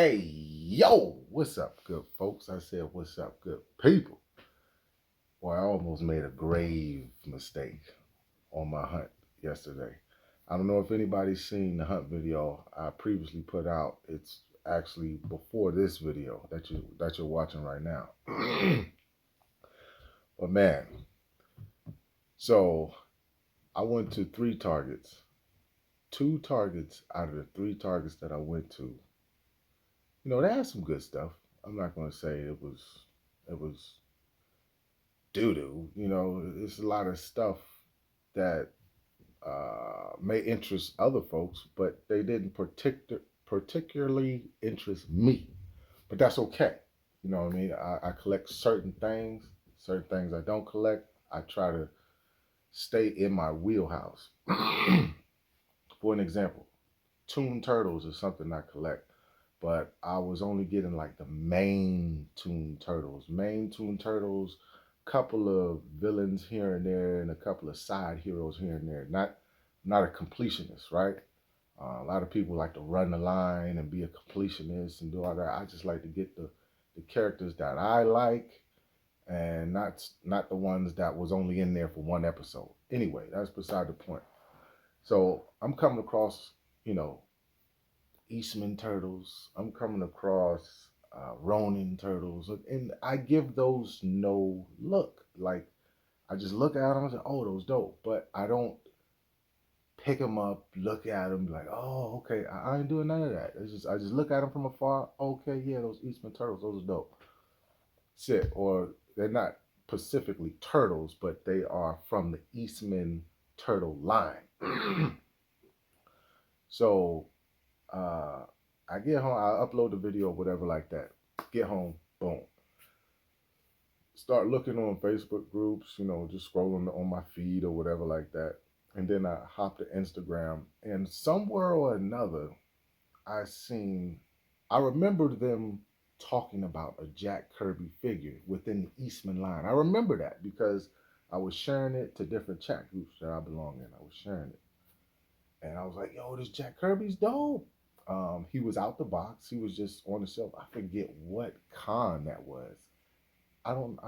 Hey, yo, what's up, good folks? I said, what's up, good people? Boy, I almost made a grave mistake on my hunt yesterday. I don't know if anybody's seen the hunt video I previously put out. It's actually before this video that you're watching right now. But man, so I went to 3 targets. 2 targets out of the 3 targets that I went to, they had some good stuff. I'm not going to say it was doo doo. It's a lot of stuff that may interest other folks, but they didn't particularly interest me. But that's okay. You know what I mean? I collect certain things I don't collect. I try to stay in my wheelhouse. For an example, toon turtles is something I collect, but I was only getting like the main toon turtles. Main toon turtles, couple of villains here and there, and a couple of side heroes here and there. Not a completionist, right? A lot of people like to run the line and be a completionist and do all that. I just like to get the characters that I like, and not the ones that was only in there for one episode. Anyway, that's beside the point. So I'm coming across, Eastman turtles. I'm coming across Ronin turtles, and I give those no look. Like I just look at them and say, "Oh, those dope," but I don't pick them up, look at them, like, "Oh, okay." I ain't doing none of that. I just look at them from afar. Okay, yeah, those Eastman turtles, those are dope. Shit, or they're not specifically turtles, but they are from the Eastman turtle line. So I get home, I upload the video, whatever like that. Get home, boom. Start looking on Facebook groups, just scrolling on my feed or whatever like that. And then I hop to Instagram, and somewhere or another, I remembered them talking about a Jack Kirby figure within the Eastman line. I remember that because I was sharing it to different chat groups that I belong in. I was sharing it. And I was like, yo, this Jack Kirby's dope. He was out the box. He was just on the shelf. I forget what con that was. I don't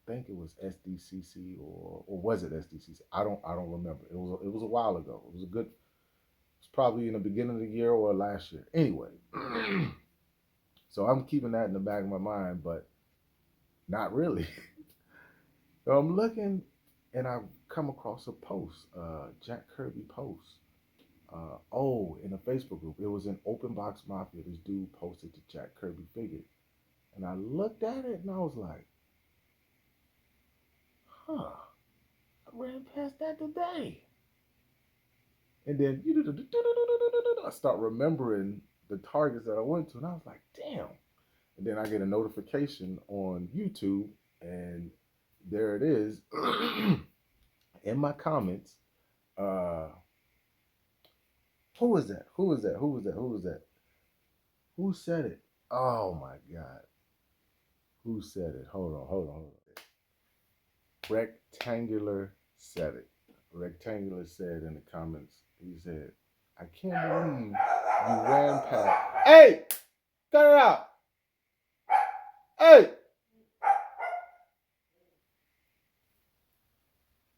think it was SDCC or was it SDCC? I don't remember. It was a while ago. It's probably in the beginning of the year or last year. Anyway, so I'm keeping that in the back of my mind, but not really. So I'm looking, and I come across a post, Jack Kirby post. In a Facebook group, it was an Open Box Mafia. This dude posted the Jack Kirby figure, and I looked at it and I was like, "Huh, I ran past that today." And then I start remembering the targets that I went to, and I was like, "Damn!" And then I get a notification on YouTube, and there it is in my comments. Uh, who was that? Who was that? Who was that? Who was that? Who said it? Oh my God. Who said it? Hold on. Rectangular said it. Rectangular said in the comments, he said, "I can't believe you ran past." Hey! Cut it out! Hey!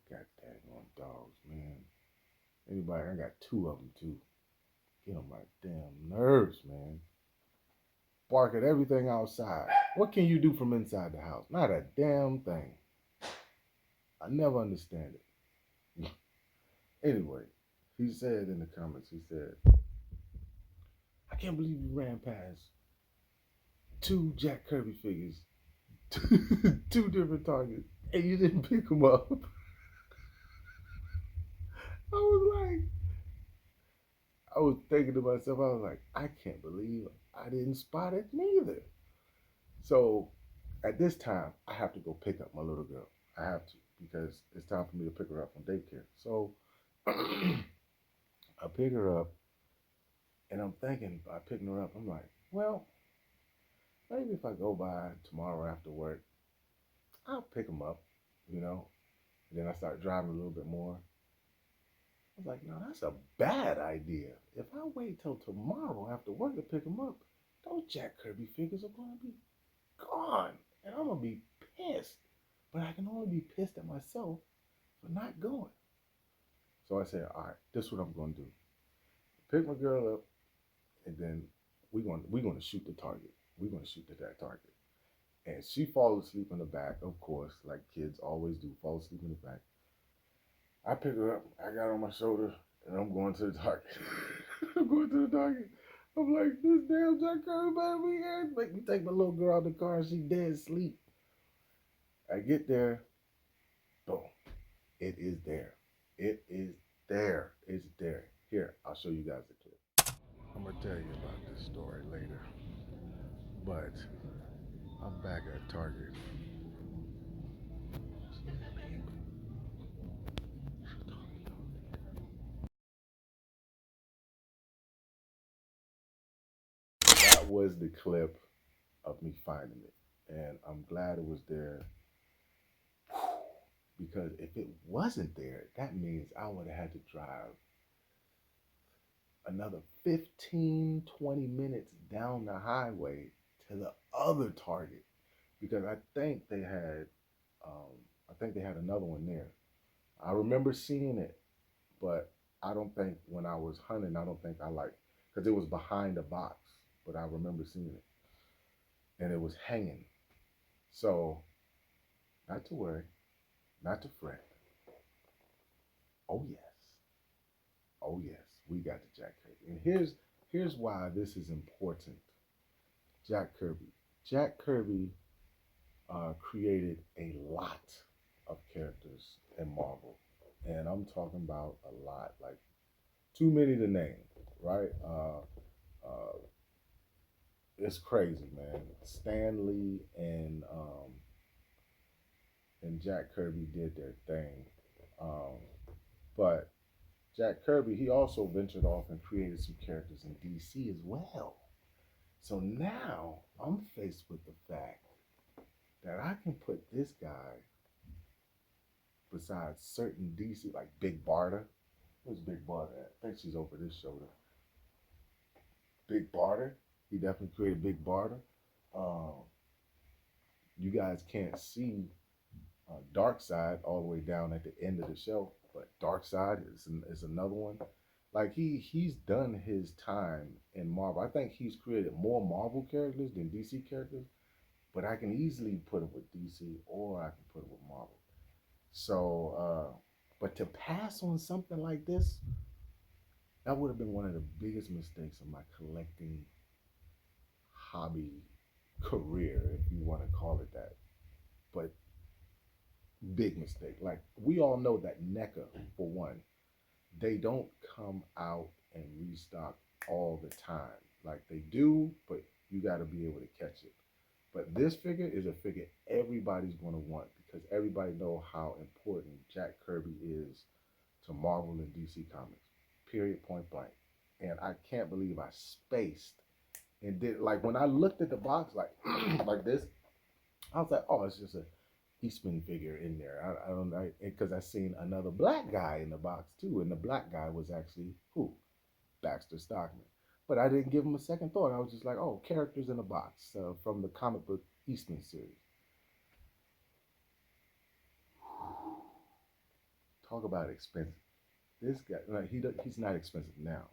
God dang on dogs, man. Anybody, I got 2 of them too. Get on my damn nerves, man. Bark at everything outside. What can you do from inside the house? Not a damn thing. I never understand it. Anyway, he said in the comments, he said, "I can't believe you ran past 2 Jack Kirby figures, 2 different targets, and you didn't pick them up." I was like, I was thinking to myself, I was like, I can't believe I didn't spot it neither. So at this time, I have to go pick up my little girl. I have to, because it's time for me to pick her up from daycare. So I pick her up, and I'm thinking by picking her up, I'm like, well, maybe if I go by tomorrow after work, I'll pick them up, you know. And then I start driving a little bit more. I was like, no, that's a bad idea. If I wait till tomorrow after work to pick them up, those Jack Kirby figures are going to be gone. And I'm going to be pissed. But I can only be pissed at myself for not going. So I said, all right, this is what I'm going to do. Pick my girl up, and then we're going to shoot the target. We're going to shoot at that target. And she falls asleep in the back, of course, like kids always do, fall asleep in the back. I pick her up, I got her on my shoulder, and I'm going to the target. I'm going to the target. I'm like, this damn Jack Kirby better be here. Make me take my little girl out the car and she dead asleep. I get there, boom. It is there. It is there. It's there. Here, I'll show you guys the clip. I'm going to tell you about this story later. But I'm back at Target. That was the clip of me finding it. And I'm glad it was there. Because if it wasn't there, that means I would have had to drive another 15, 20 minutes down the highway to the other Target. Because I think they had another one there. I remember seeing it, but I don't think when I was hunting, I don't think I liked, because it was behind a box, but I remember seeing it. And it was hanging. So, not to worry, not to fret. Oh yes. Oh yes, we got the Jack Kirby. And here's why this is important. Jack Kirby. Jack Kirby created a lot of characters in Marvel. And I'm talking about a lot, like too many to name, right? It's crazy, man. Stan Lee and Jack Kirby did their thing. But Jack Kirby, he also ventured off and created some characters in DC as well. So now I'm faced with the fact that I can put this guy besides certain DC, like Big Barda. Where's Big Barda at? I think she's over this shoulder. Big Barda. He definitely created Big Barda. You guys can't see Darkseid all the way down at the end of the shelf, but Darkseid is another one. Like he's done his time in Marvel. I think he's created more Marvel characters than DC characters, but I can easily put him with DC or I can put him with Marvel. So, but to pass on something like this, that would have been one of the biggest mistakes of my collecting hobby career, if you want to call it that. But big mistake. Like we all know that NECA, for one, they don't come out and restock all the time. Like they do, but you got to be able to catch it. But this figure is a figure everybody's going to want because everybody know how important Jack Kirby is to Marvel and DC Comics. Period, point blank. And I can't believe I spaced and did, like when I looked at the box like like this, I was like, oh, it's just a Eastman figure in there. I don't know, because I seen another black guy in the box too, and the black guy was actually who? Baxter Stockman. But I didn't give him a second thought. I was just like, oh, characters in a box from the comic book Eastman series. Talk about expensive. This guy, like, he's not expensive now.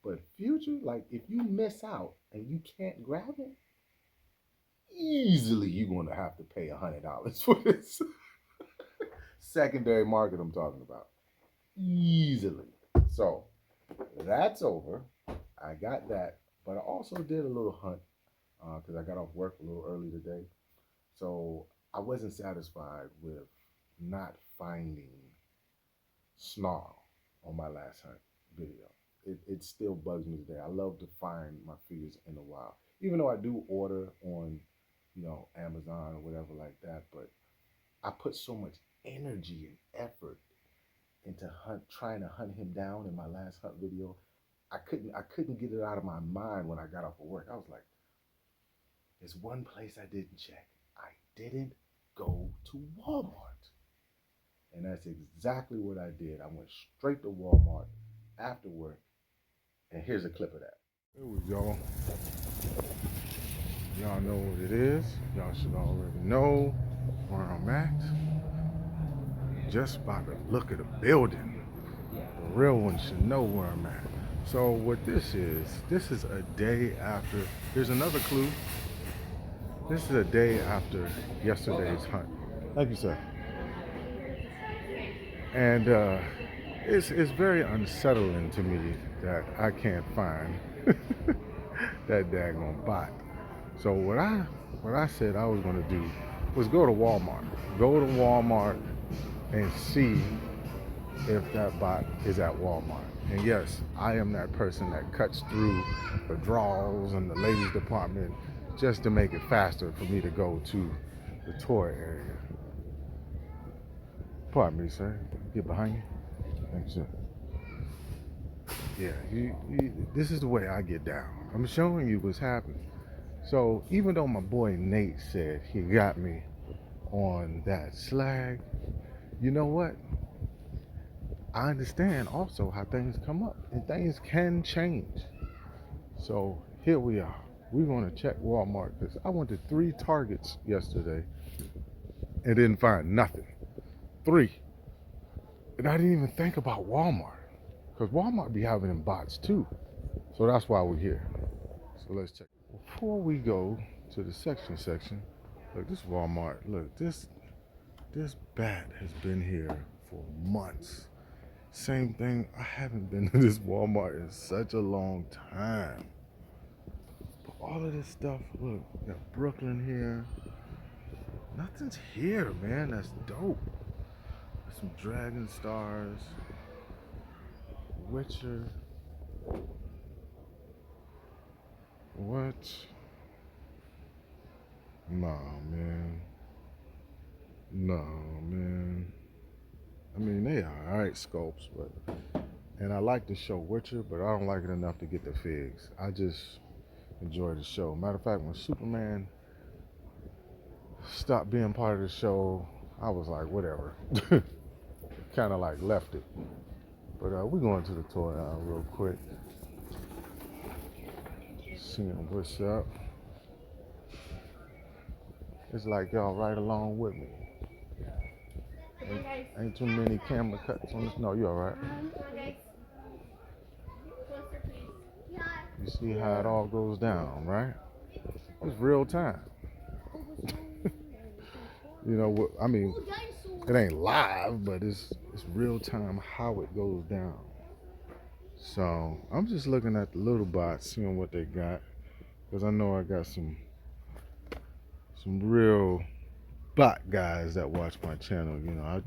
But future, like if you miss out and you can't grab it, easily you're going to have to pay $100 for this. Secondary market I'm talking about. Easily. So that's over. I got that. But I also did a little hunt because I got off work a little early today. So I wasn't satisfied with not finding Snarl on my last hunt video. It still bugs me today. I love to find my figures in the wild. Even though I do order on, Amazon or whatever like that, but I put so much energy and effort into trying to hunt him down in my last hunt video. I couldn't get it out of my mind when I got off of work. I was like, there's one place I didn't check. I didn't go to Walmart. And that's exactly what I did. I went straight to Walmart after work. And here's a clip of that. Here we go. Y'all know what it is. Y'all should already know where I'm at. Just by the look of the building. The real one should know where I'm at. So what this is a day after. Here's another clue. This is a day after yesterday's hunt. Thank you, sir. And it's very unsettling to me that I can't find that daggone bot. So what I said I was gonna do was go to Walmart. Go to Walmart and see if that bot is at Walmart. And yes, I am that person that cuts through the drawers and the ladies department just to make it faster for me to go to the toy area. Pardon me, sir. Get behind you. Thanks, sir. Yeah, this is the way I get down. I'm showing you what's happening. So even though my boy Nate said he got me on that slag, you know what? I understand also how things come up and things can change. So here we are. We're going to check Walmart because I went to 3 Targets yesterday and didn't find nothing. 3. And I didn't even think about Walmart because Walmart be having them bots too. So that's why we're here. So let's check. Before we go to the section, look, this Walmart, look, this bat has been here for months. Same thing, I haven't been to this Walmart in such a long time. But all of this stuff, look, we got Brooklyn here. Nothing's here, man, that's dope. Some Dragon Stars, Witcher. What? Nah, man. No, man. I mean, they are alright sculpts, but and I like the show Witcher, but I don't like it enough to get the figs. I just enjoy the show. Matter of fact, when Superman stopped being part of the show, I was like, whatever. Kind of like left it. But we're going to the toy aisle real quick. Seeing what's up. It's like y'all right along with me. Ain't too many camera cuts on this. No, you all right. You see how it all goes down, right? It's real time. You know what? I mean, it ain't live, but it's real time how it goes down. So I'm just looking at the little bots, seeing what they got, because I know I got some real bot guys that watch my channel. You know, I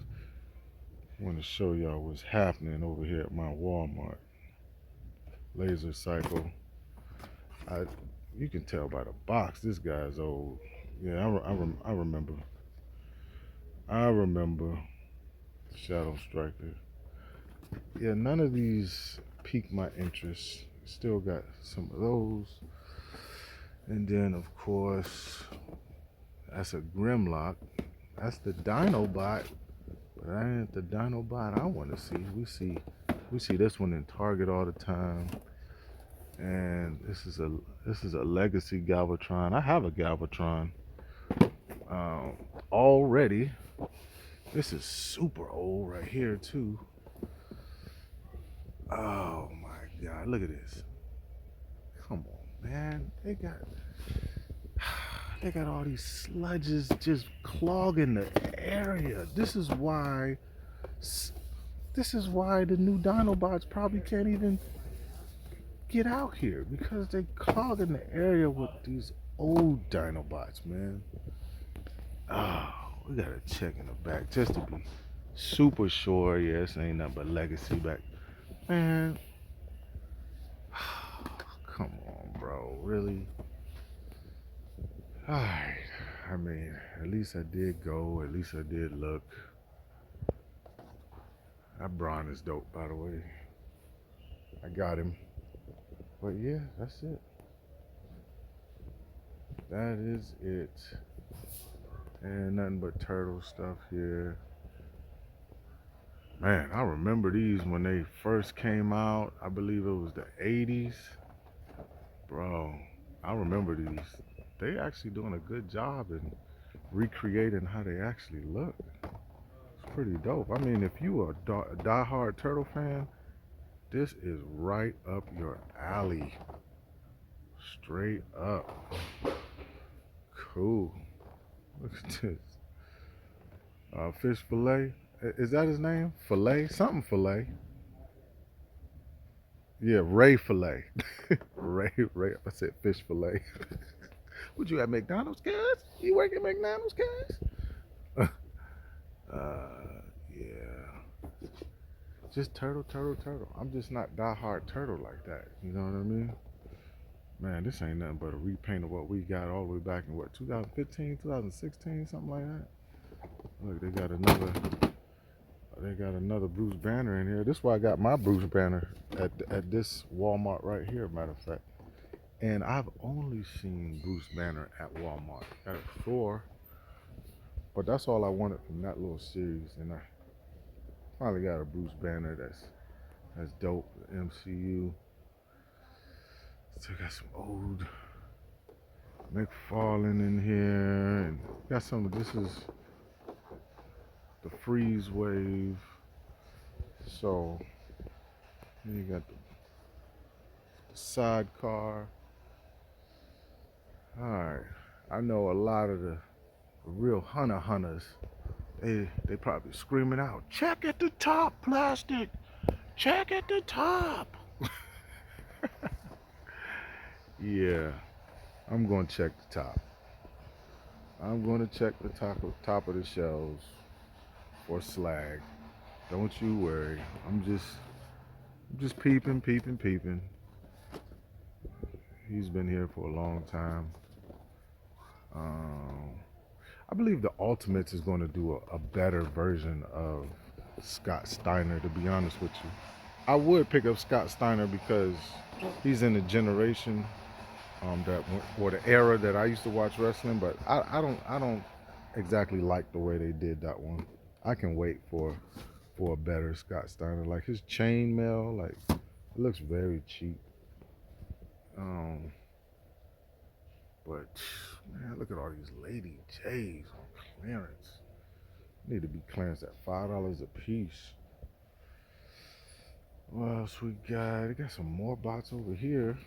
want to show y'all what's happening over here at my Walmart. Laser Cycle. You can tell by the box this guy's old. Yeah, I remember. I remember Shadow Striker. Yeah, none of these piqued my interest. Still got some of those. And then, of course, that's a Grimlock. That's the Dinobot. But that ain't the Dinobot I want to see. We see this one in Target all the time. And this is a legacy Galvatron. I have a Galvatron already. This is super old right here too. Oh my God! Look at this. Come on, man. They got all these sludges just clogging the area. This is why the new Dinobots probably can't even get out here, because they clogging the area with these old Dinobots, man. Oh, we gotta check in the back just to be super sure. Yes, ain't nothing but legacy back. Man, come on, bro. Really? Alright. I mean, at least I did go. At least I did look. That Braun is dope, by the way. I got him. But yeah, that's it. That is it. And nothing but turtle stuff here. Man, I remember these when they first came out. I believe it was the 80s. Bro, I remember these. they actually doing a good job in recreating how they actually look. It's pretty dope. I mean, if you are a diehard turtle fan, this is right up your alley. Straight up. Cool. Look at this. Fish fillet. Is that his name? Fillet? Something fillet. Yeah, Ray fillet. Ray. I said fish fillet. Would you at McDonald's, guys? You work at McDonald's, guys? Yeah. Just turtle. I'm just not diehard turtle like that. You know what I mean? Man, this ain't nothing but a repaint of what we got all the way back in what, 2015, 2016, something like that. Look, they got another Bruce Banner in here. This is why I got my Bruce Banner at this Walmart right here, matter of fact. And I've only seen Bruce Banner at Walmart at a store. But that's all I wanted from that little series. And I finally got a Bruce Banner that's dope. MCU. Still got some old McFarlane in here. And got some of this is the Freeze Wave. So then you got the sidecar. Alright. I know a lot of the real hunters, they probably screaming out, check at the top, plastic! Check at the top! Yeah, I'm gonna check the top. I'm gonna check the top of the shelves for slag. Don't you worry. I'm just peeping. He's been here for a long time. I believe the Ultimates is going to do a better version of Scott Steiner, to be honest with you. I would pick up Scott Steiner because he's in the generation or the era that I used to watch wrestling, but I don't exactly like the way they did that one. I can wait for a better Scott Steiner. Like his chainmail, like it looks very cheap. But man, look at all these Lady J's on clearance. Need to be clearance at $5 a piece. What else we got? We got some more bots over here.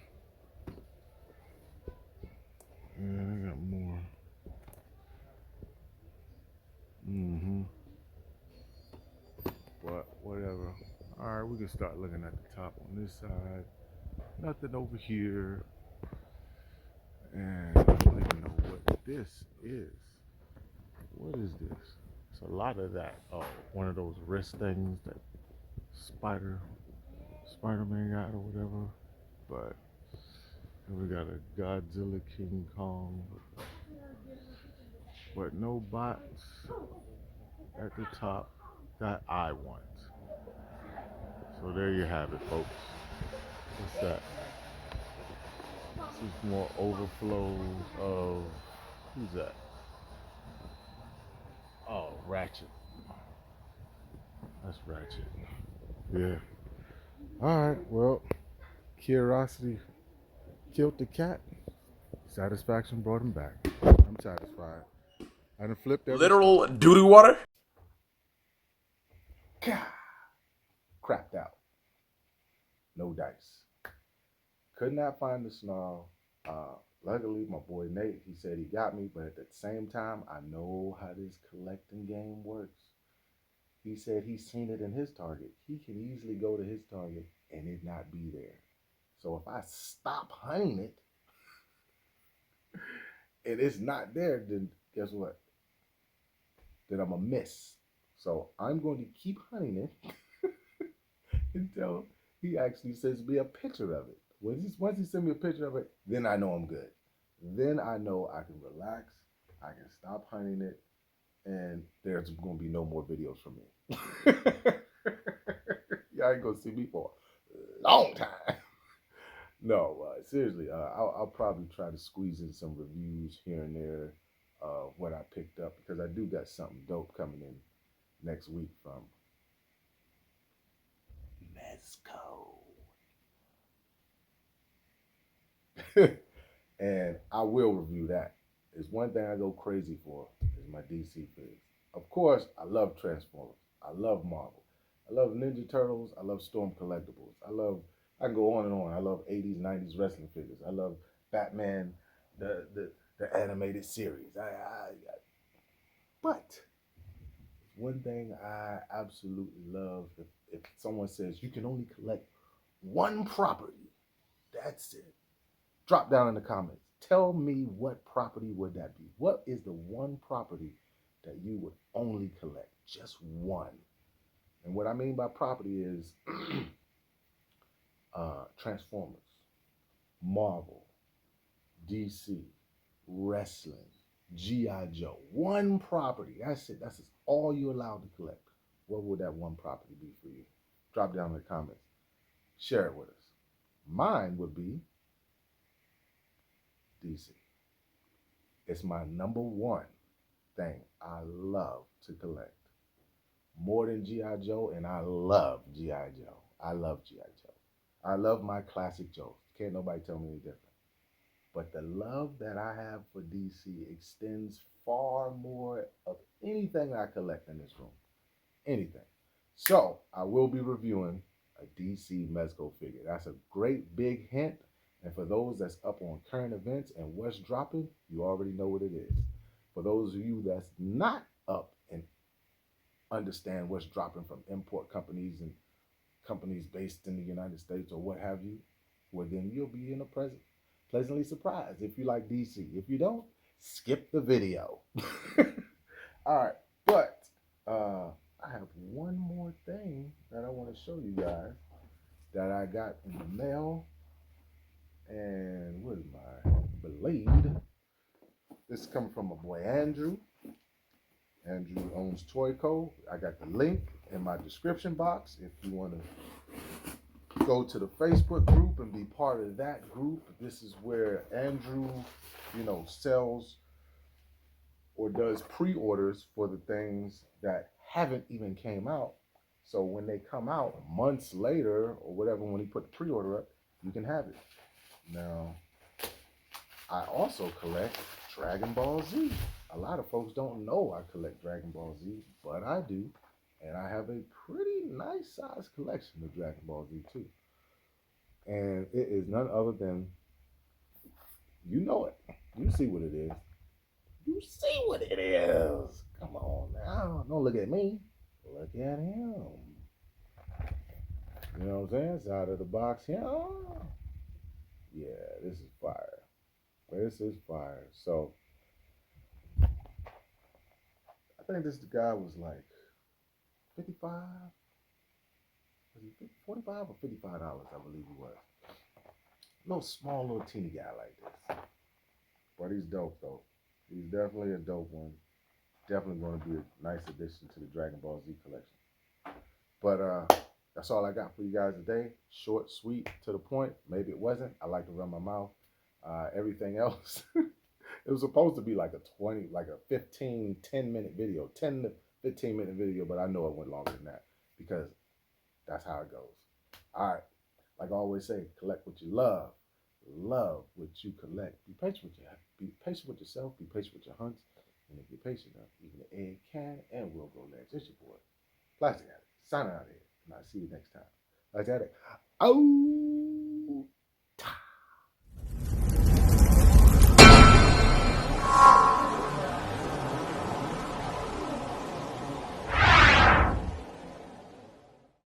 And I got more. But whatever. Alright, we can start looking at the top on this side. Nothing over here. And I don't even know what this is. What is this? It's a lot of that. Oh, one of those wrist things that Spider-Man got or whatever. But we got a Godzilla King Kong. But no bots at the top that I want. So there you have it, folks. What's that? This is more overflow of, who's that? Oh, Ratchet. That's Ratchet. Yeah. Alright, well, curiosity killed the cat. Satisfaction brought him back. I'm satisfied. I done flipped every literal doo-doo water. Crapped out. No dice. Could not find the snarl. Luckily, my boy Nate, he said he got me, but at the same time, I know how this collecting game works. He said he's seen it in his target. He can easily go to his target and it not be there. So if I stop hunting it and it's not there, then guess what? Then I'm a miss. So I'm going to keep hunting it until he actually sends me a picture of it. Once he sends me a picture of it, then I know I'm good. Then I know I can relax, I can stop hunting it, and there's going to be no more videos from me. Y'all ain't going to see me for a long time. No, seriously, I'll probably try to squeeze in some reviews here and there of what I picked up, because I do got something dope coming in next week from Mezco. And I will review that. It's one thing I go crazy for is my DC figs. Of course, I love Transformers. I love Marvel. I love Ninja Turtles. I love Storm Collectibles. I can go on and on. I love 80s, 90s wrestling figures. I love Batman, the animated series. But one thing I absolutely love, if someone says you can only collect one property, that's it. Drop down in the comments. Tell me what property would that be? What is the one property that you would only collect? Just one. And what I mean by property is Transformers, Marvel, DC, wrestling, G.I. Joe. One property. That's it. That's all you're allowed to collect. What would that one property be for you? Drop down in the comments. Share it with us. Mine would be DC. It's my number one thing I love to collect. More than G.I. Joe, and I love G.I. Joe. I love G.I. Joe. I love my classic Joes. Can't nobody tell me any different. But the love that I have for DC extends far more of anything I collect in this room. Anything. So I will be reviewing a DC Mezco figure. That's a great big hint. And for those that's up on current events and what's dropping, you already know what it is. For those of you that's not up and understand what's dropping from import companies and companies based in the United States or what have you, well then you'll be in a pleasantly surprised if you like DC. If you don't, skip the video. All right, but I have one more thing that I want to show you guys that I got in the mail. And where's my blade? This is coming from my boy Andrew. Andrew owns Toy Co. I got the link in my description box if you want to go to the Facebook group and be part of that group. This is where Andrew, sells or does pre-orders for the things that haven't even came out. So when they come out months later or whatever, when he put the pre-order up, you can have it. Now, I also collect Dragon Ball Z. A lot of folks don't know I collect Dragon Ball Z, but I do. And I have a pretty nice size collection of Dragon Ball Z too. And it is none other than, you know it. You see what it is. You see what it is. Come on now. Don't look at me. Look at him. You know what I'm saying? It's out of the box here. Yeah, this is fire. This is fire. So, I think this guy was like 55. Was he 45 or $55? I believe he was. Little small, little teeny guy like this. But he's dope though. He's definitely a dope one. Definitely going to be a nice addition to the Dragon Ball Z collection. But that's all I got for you guys today. Short, sweet, to the point. Maybe it wasn't. I like to run my mouth. Everything else, it was supposed to be like a 15, 10-minute video, 10 to 15-minute video, but I know it went longer than that because that's how it goes. All right. Like I always say, collect what you love. Love what you collect. Be patient with yourself. Be patient with your hunts. And if you're patient enough, even the egg can and will grow legs. It's your boy, Plastic Addict, signing out here. And I'll see you next time. Plastic Addict. Oh!